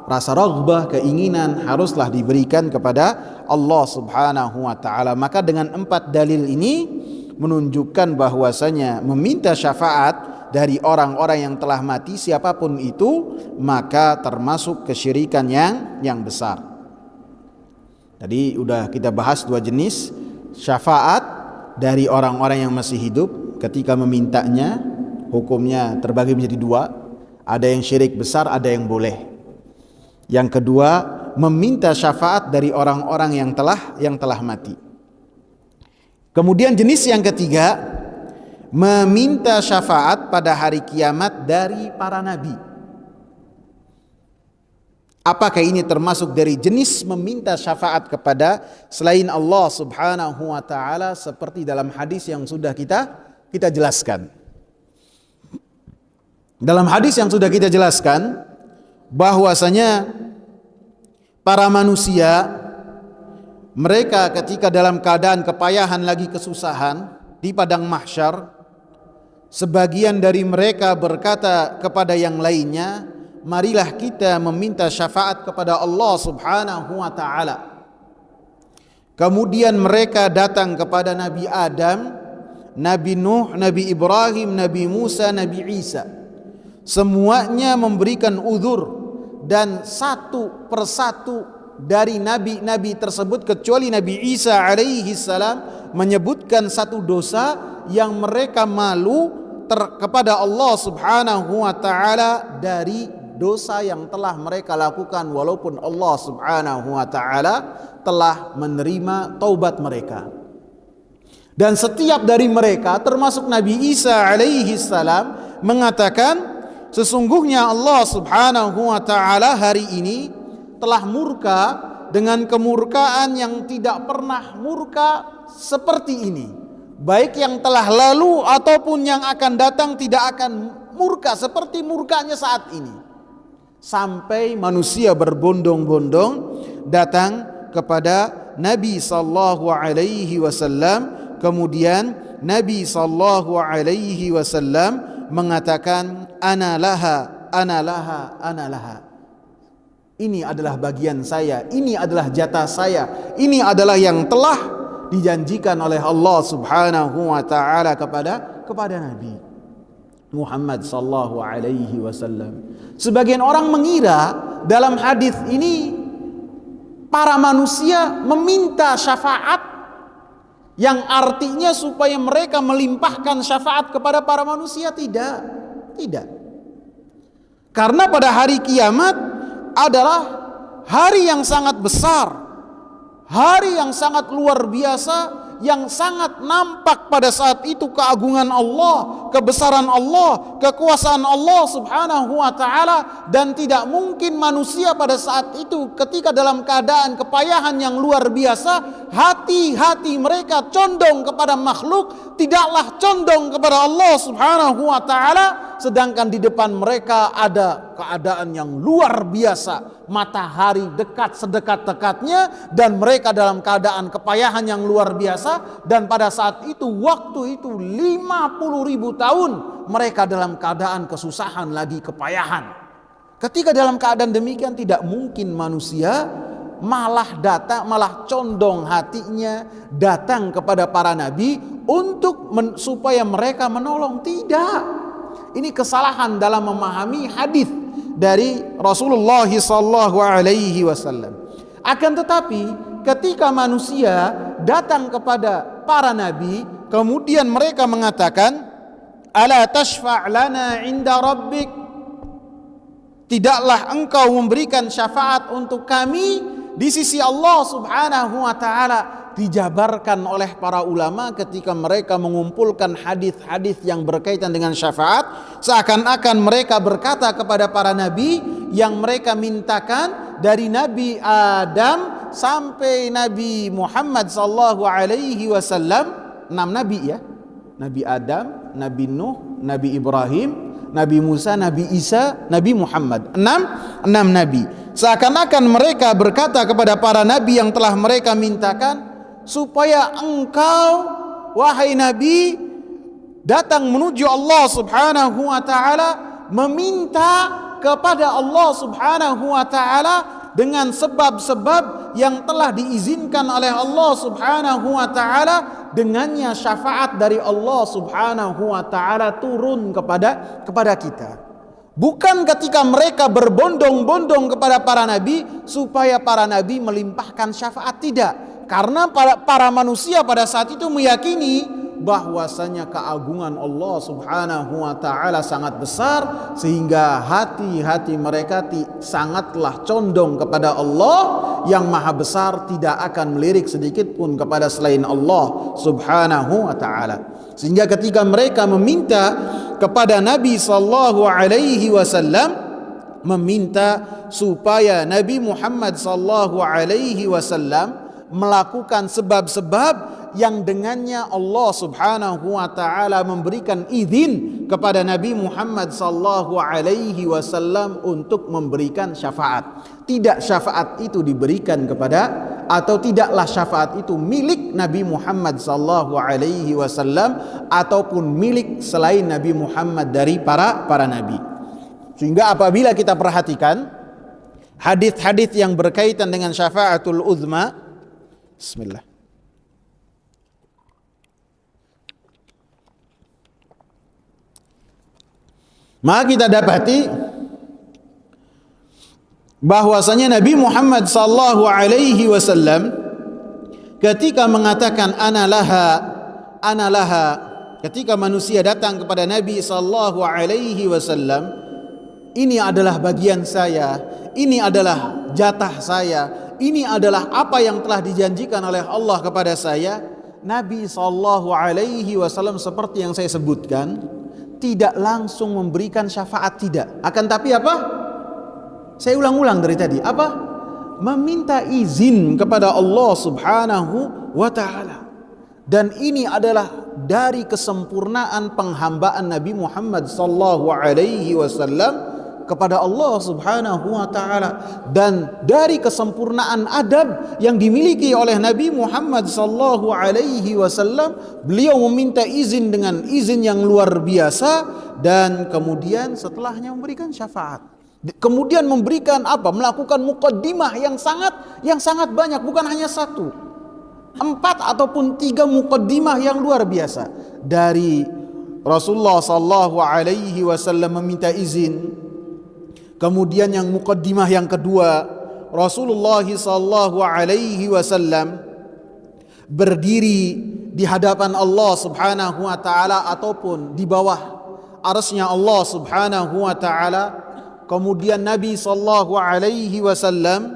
rasa raghbah, keinginan haruslah diberikan kepada Allah subhanahu wa ta'ala. Maka dengan 4 dalil ini menunjukkan bahwasanya meminta syafaat dari orang-orang yang telah mati, siapapun itu, maka termasuk kesyirikan yang besar. Tadi udah kita bahas 2 jenis syafaat dari orang-orang yang masih hidup. Ketika memintanya, hukumnya terbagi menjadi 2. Ada yang syirik besar, ada yang boleh. Yang kedua, meminta syafaat dari orang-orang yang telah mati. Kemudian jenis yang ketiga, meminta syafaat pada hari kiamat dari para nabi. Apakah ini termasuk dari jenis meminta syafaat kepada selain Allah subhanahu wa ta'ala, seperti dalam hadis yang sudah kita jelaskan. Dalam hadis yang sudah kita jelaskan bahwasanya para manusia, mereka ketika dalam keadaan kepayahan lagi kesusahan di padang mahsyar, sebagian dari mereka berkata kepada yang lainnya, marilah kita meminta syafaat kepada Allah subhanahu wa ta'ala. Kemudian mereka datang kepada Nabi Adam, Nabi Nuh, Nabi Ibrahim, Nabi Musa, Nabi Isa. Semuanya memberikan uzur, dan satu persatu dari nabi-nabi tersebut kecuali Nabi Isa alaihi salam menyebutkan satu dosa yang mereka malu kepada Allah subhanahu wa ta'ala dari dosa yang telah mereka lakukan, walaupun Allah subhanahu wa ta'ala telah menerima taubat mereka. Dan setiap dari mereka termasuk Nabi Isa alaihi salam mengatakan, sesungguhnya Allah subhanahu wa ta'ala hari ini telah murka dengan kemurkaan yang tidak pernah murka seperti ini. Baik yang telah lalu ataupun yang akan datang tidak akan murka seperti murkanya saat ini. Sampai manusia berbondong-bondong datang kepada Nabi sallallahu alaihi wasallam. Kemudian Nabi sallallahu alaihi wasallam mengatakan, ana laha, ana laha, ana laha. Ini adalah bagian saya, ini adalah jatah saya, ini adalah yang telah dijanjikan oleh Allah subhanahu wa ta'ala kepada Nabi Muhammad sallallahu alaihi wasallam. Sebagian orang mengira dalam hadis ini para manusia meminta syafaat yang artinya supaya mereka melimpahkan syafaat kepada para manusia. Tidak. Karena pada hari kiamat adalah hari yang sangat besar, hari yang sangat luar biasa, yang sangat nampak pada saat itu keagungan Allah, kebesaran Allah, kekuasaan Allah subhanahu wa ta'ala. Dan tidak mungkin manusia pada saat itu ketika dalam keadaan kepayahan yang luar biasa, hati-hati mereka condong kepada makhluk, tidaklah condong kepada Allah subhanahu wa ta'ala. Sedangkan di depan mereka ada keadaan yang luar biasa, matahari dekat sedekat-dekatnya, dan mereka dalam keadaan kepayahan yang luar biasa. Dan pada saat itu, waktu itu 50.000 tahun mereka dalam keadaan kesusahan lagi, kepayahan. Ketika dalam keadaan demikian, tidak mungkin manusia malah condong hatinya datang kepada para nabi untuk supaya mereka menolong. Tidak. Ini kesalahan dalam memahami hadis dari Rasulullah sallallahu alaihi wasallam. Akan tetapi ketika manusia datang kepada para nabi, kemudian mereka mengatakan, ala tashfa' lana inda rabbik, tidaklah engkau memberikan syafaat untuk kami di sisi Allah subhanahu wa ta'ala. Dijabarkan oleh para ulama ketika mereka mengumpulkan hadis-hadis yang berkaitan dengan syafaat, seakan-akan mereka berkata kepada para nabi yang mereka mintakan, dari Nabi Adam sampai Nabi Muhammad sallallahu alaihi wasallam, 6 nabi ya. Nabi Adam, Nabi Nuh, Nabi Ibrahim, Nabi Musa, Nabi Isa, Nabi Muhammad. 6 nabi. Seakan-akan mereka berkata kepada para nabi yang telah mereka mintakan, supaya engkau wahai nabi datang menuju Allah subhanahu wa ta'ala, meminta kepada Allah subhanahu wa ta'ala dengan sebab-sebab yang telah diizinkan oleh Allah subhanahu wa ta'ala. Dengannya syafaat dari Allah subhanahu wa ta'ala turun kepada kita. Bukan ketika mereka berbondong-bondong kepada para nabi supaya para nabi melimpahkan syafaat, tidak. Karena para manusia pada saat itu meyakini bahwasanya keagungan Allah subhanahu wa ta'ala sangat besar, sehingga hati-hati mereka sangatlah condong kepada Allah yang maha besar, tidak akan melirik sedikit pun kepada selain Allah subhanahu wa ta'ala. Sehingga ketika mereka meminta kepada Nabi sallallahu alaihi wasallam, meminta supaya Nabi Muhammad sallallahu alaihi wasallam melakukan sebab-sebab yang dengannya Allah subhanahu wa ta'ala memberikan izin kepada Nabi Muhammad sallallahu alaihi wasallam untuk memberikan syafaat. Tidak syafaat itu diberikan kepada, atau tidaklah syafaat itu milik Nabi Muhammad sallallahu alaihi wasallam ataupun milik selain Nabi Muhammad dari para nabi. Sehingga apabila kita perhatikan hadis-hadis yang berkaitan dengan syafaatul uzma, bismillah. Maka kita dapati bahwasanya Nabi Muhammad sallallahu alaihi wasallam ketika mengatakan ana laha, ketika manusia datang kepada Nabi sallallahu alaihi wasallam, ini adalah bagian saya, ini adalah jatah saya, ini adalah apa yang telah dijanjikan oleh Allah kepada saya. Nabi SAW seperti yang saya sebutkan tidak langsung memberikan syafaat, tidak. Akan tapi apa? Saya ulang-ulang dari tadi. Apa? Meminta izin kepada Allah Subhanahu wa ta'ala. Dan ini adalah dari kesempurnaan penghambaan Nabi Muhammad sallallahu alaihi wasallam kepada Allah Subhanahu wa ta'ala, dan dari kesempurnaan adab yang dimiliki oleh Nabi Muhammad sallallahu alaihi wasallam. Beliau meminta izin dengan izin yang luar biasa, dan kemudian setelahnya memberikan syafaat. Kemudian memberikan apa? Melakukan muqaddimah yang sangat banyak, bukan hanya satu, 4 ataupun 3 muqaddimah yang luar biasa. Dari Rasulullah sallallahu alaihi wasallam meminta izin. Kemudian yang muqaddimah yang kedua, Rasulullah sallallahu alaihi wasallam berdiri di hadapan Allah Subhanahu wa taala ataupun di bawah arsy-Nya Allah Subhanahu wa taala. Kemudian Nabi sallallahu alaihi wasallam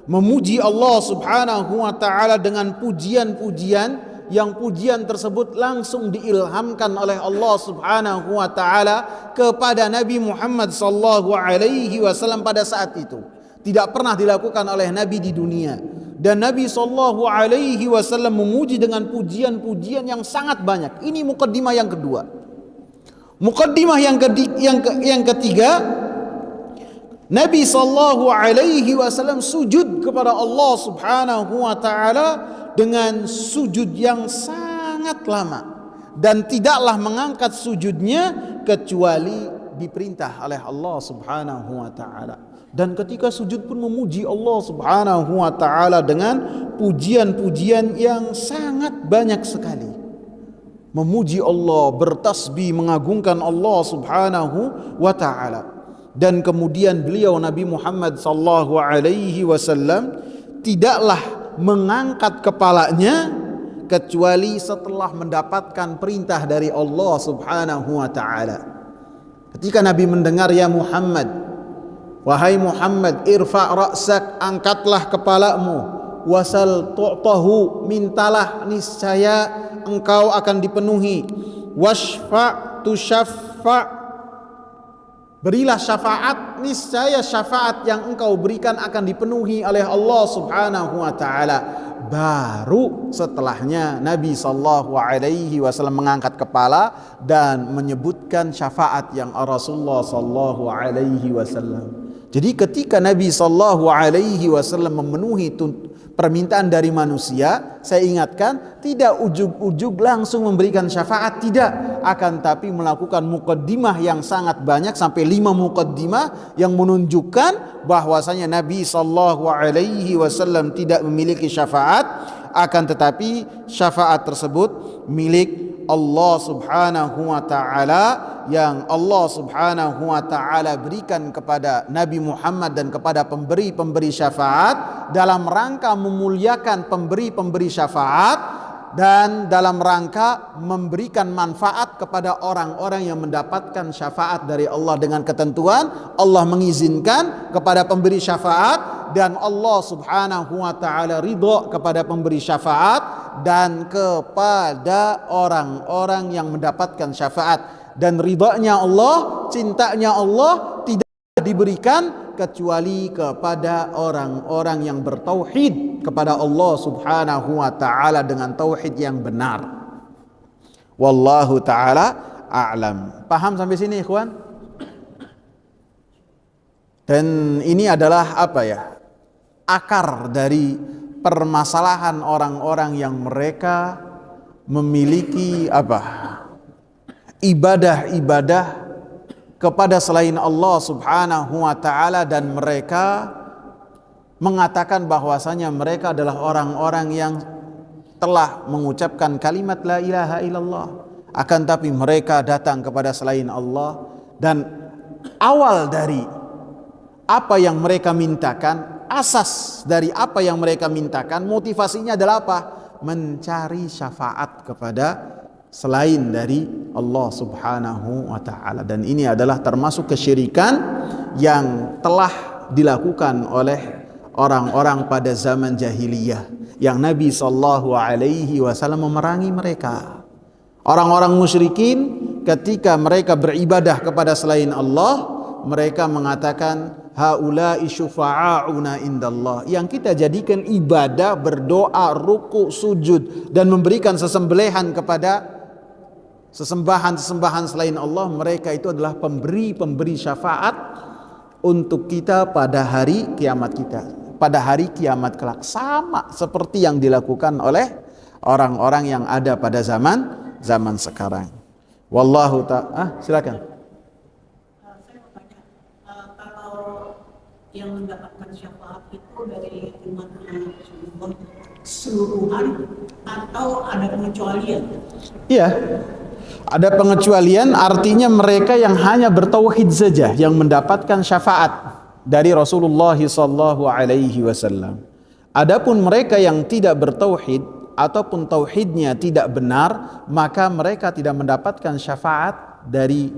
memuji Allah Subhanahu wa taala dengan pujian-pujian yang pujian tersebut langsung diilhamkan oleh Allah Subhanahu wa taala kepada Nabi Muhammad sallallahu alaihi wasallam pada saat itu. Tidak pernah dilakukan oleh Nabi di dunia. Dan Nabi sallallahu alaihi wasallam memuji dengan pujian-pujian yang sangat banyak. Ini muqaddimah yang kedua. Muqaddimah yang ketiga, Nabi sallallahu alaihi wasallam sujud kepada Allah Subhanahu wa taala dengan sujud yang sangat lama, dan tidaklah mengangkat sujudnya kecuali diperintah oleh Allah Subhanahu wa taala. Dan ketika sujud pun memuji Allah Subhanahu wa taala dengan pujian-pujian yang sangat banyak sekali. Memuji Allah, bertasbih, mengagungkan Allah Subhanahu wa taala. Dan kemudian beliau Nabi Muhammad sallallahu alaihi wasallam tidaklah mengangkat kepalanya kecuali setelah mendapatkan perintah dari Allah Subhanahu wa taala. Ketika Nabi mendengar, ya Muhammad, wahai Muhammad, irfa' ra'sak, angkatlah kepalamu, wasal tu'tahu, mintalah niscaya engkau akan dipenuhi, washfa' tushaffa', berilah syafaat, niscaya syafaat yang engkau berikan akan dipenuhi oleh Allah Subhanahu wa taala. Baru setelahnya Nabi sallallahu alaihi wasallam mengangkat kepala dan menyebutkan syafaat yang Rasulullah sallallahu alaihi wasallam. Jadi ketika Nabi sallallahu alaihi wasallam memenuhi permintaan dari manusia, saya ingatkan, tidak ujug-ujug langsung memberikan syafaat, tidak, akan tapi melakukan muqaddimah yang sangat banyak, sampai 5 muqaddimah yang menunjukkan bahwasanya Nabi sallallahu alaihi wasallam tidak memiliki syafaat, akan tetapi syafaat tersebut milik Allah Subhanahu wa taala, yang Allah Subhanahu wa taala berikan kepada Nabi Muhammad dan kepada pemberi-pemberi syafaat dalam rangka memuliakan pemberi-pemberi syafaat dan dalam rangka memberikan manfaat kepada orang-orang yang mendapatkan syafaat dari Allah. Dengan ketentuan Allah mengizinkan kepada pemberi syafaat, dan Allah Subhanahu wa taala ridha kepada pemberi syafaat dan kepada orang-orang yang mendapatkan syafaat. Dan ridhanya Allah, cintanya Allah tidak diberikan kecuali kepada orang-orang yang bertauhid kepada Allah Subhanahu wa taala dengan tauhid yang benar. Wallahu taala a'lam. Paham sampai sini, ikhwan? Dan ini adalah apa ya? Akar dari permasalahan orang-orang yang mereka memiliki apa? Ibadah-ibadah kepada selain Allah Subhanahu wa taala, dan mereka mengatakan bahwasanya mereka adalah orang-orang yang telah mengucapkan kalimat la ilaha illallah, akan tapi mereka datang kepada selain Allah. Dan awal dari apa yang mereka mintakan, asas dari apa yang mereka mintakan, motivasinya adalah apa? Mencari syafaat kepada selain dari Allah Subhanahu wa taala. Dan ini adalah termasuk kesyirikan yang telah dilakukan oleh orang-orang pada zaman jahiliyah. yang Nabi sallallahu alaihi wasallam memerangi mereka. Orang-orang musyrikin ketika mereka beribadah kepada selain Allah, mereka mengatakan haula'i syufa'auna indallah, yang kita jadikan ibadah, berdoa, ruku, sujud dan memberikan sesembelihan kepada sesembahan-sesembahan selain Allah, mereka itu adalah pemberi syafaat untuk kita pada hari kiamat kelak, sama seperti yang dilakukan oleh orang-orang yang ada pada zaman sekarang. Wallahu ta'ala. Silakan. Saya mau tanya, kalau yang mendapatkan syafaat itu dari umat Rasulullah keseluruhan atau ada pengecualian? Iya, ada pengecualian, artinya mereka yang hanya bertauhid saja yang mendapatkan syafaat dari Rasulullah sallallahu alaihi wasallam. Adapun mereka yang tidak bertauhid ataupun tauhidnya tidak benar, maka mereka tidak mendapatkan syafaat dari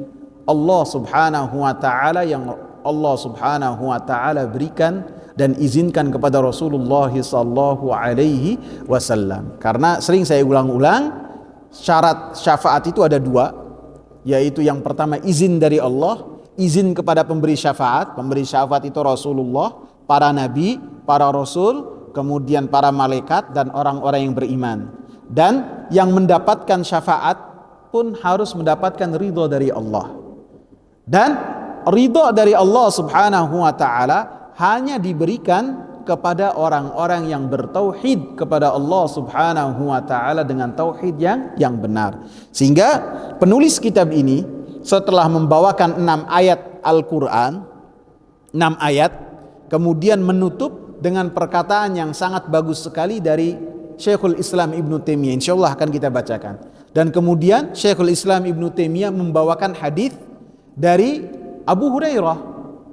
Allah Subhanahu wa taala yang Allah Subhanahu wa taala berikan dan izinkan kepada Rasulullah sallallahu alaihi wasallam. Karena sering saya ulang-ulang, syarat syafaat itu ada dua, yaitu yang pertama izin dari Allah, izin kepada pemberi syafaat itu Rasulullah, para nabi, para rasul, kemudian para malaikat dan orang-orang yang beriman. Dan yang mendapatkan syafaat pun harus mendapatkan ridho dari Allah. Dan ridho dari Allah Subhanahu wa taala hanya diberikan kepada orang-orang yang bertauhid kepada Allah Subhanahu wa taala dengan tauhid yang benar. Sehingga penulis kitab ini setelah membawakan 6 ayat Al-Qur'an, 6 ayat, kemudian menutup dengan perkataan yang sangat bagus sekali dari Syekhul Islam Ibnu Taimiyah. Insyaallah akan kita bacakan. Dan kemudian Syekhul Islam Ibnu Taimiyah membawakan hadis dari Abu Hurairah.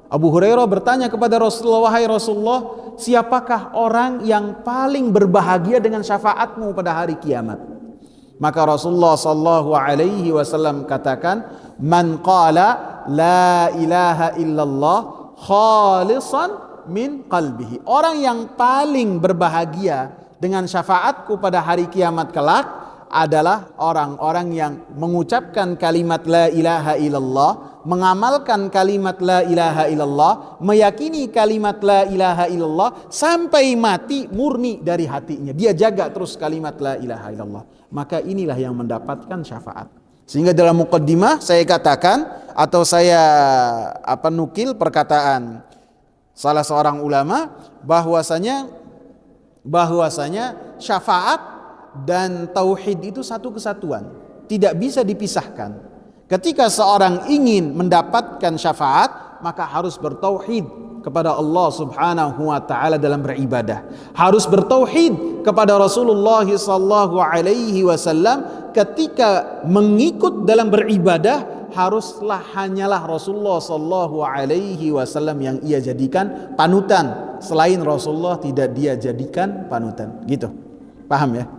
Abu Hurairah bertanya kepada Rasulullah, wahai Rasulullah, siapakah orang yang paling berbahagia dengan syafaatmu pada hari kiamat? Maka Rasulullah sallallahu alaihi wasallam katakan, man qala la ilaha illallah khalisan min qalbihi. Orang yang paling berbahagia dengan syafaatku pada hari kiamat kelak adalah orang-orang yang mengucapkan kalimat la ilaha illallah, mengamalkan kalimat la ilaha illallah, meyakini kalimat la ilaha illallah sampai mati murni dari hatinya. Dia jaga terus kalimat la ilaha illallah. Maka inilah yang mendapatkan syafaat. Sehingga dalam muqaddimah saya katakan atau saya nukil perkataan salah seorang ulama bahwasanya syafaat dan tauhid itu satu kesatuan, tidak bisa dipisahkan. Ketika seorang ingin mendapatkan syafaat, maka harus bertauhid kepada Allah Subhanahu wa taala dalam beribadah, harus bertauhid kepada Rasulullah sallallahu alaihi wasallam. Ketika mengikut dalam beribadah, haruslah hanyalah Rasulullah sallallahu alaihi wasallam yang ia jadikan panutan, selain Rasulullah tidak dia jadikan panutan. Gitu, paham ya?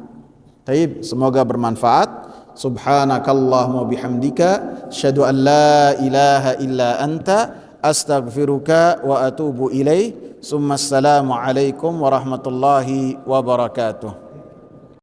Taib, semoga bermanfaat. Subhanakallahumma bihamdika asyhadu an la ilaha illa anta astaghfiruka wa atubu ilaih. Assalamu alaikum warahmatullahi wabarakatuh.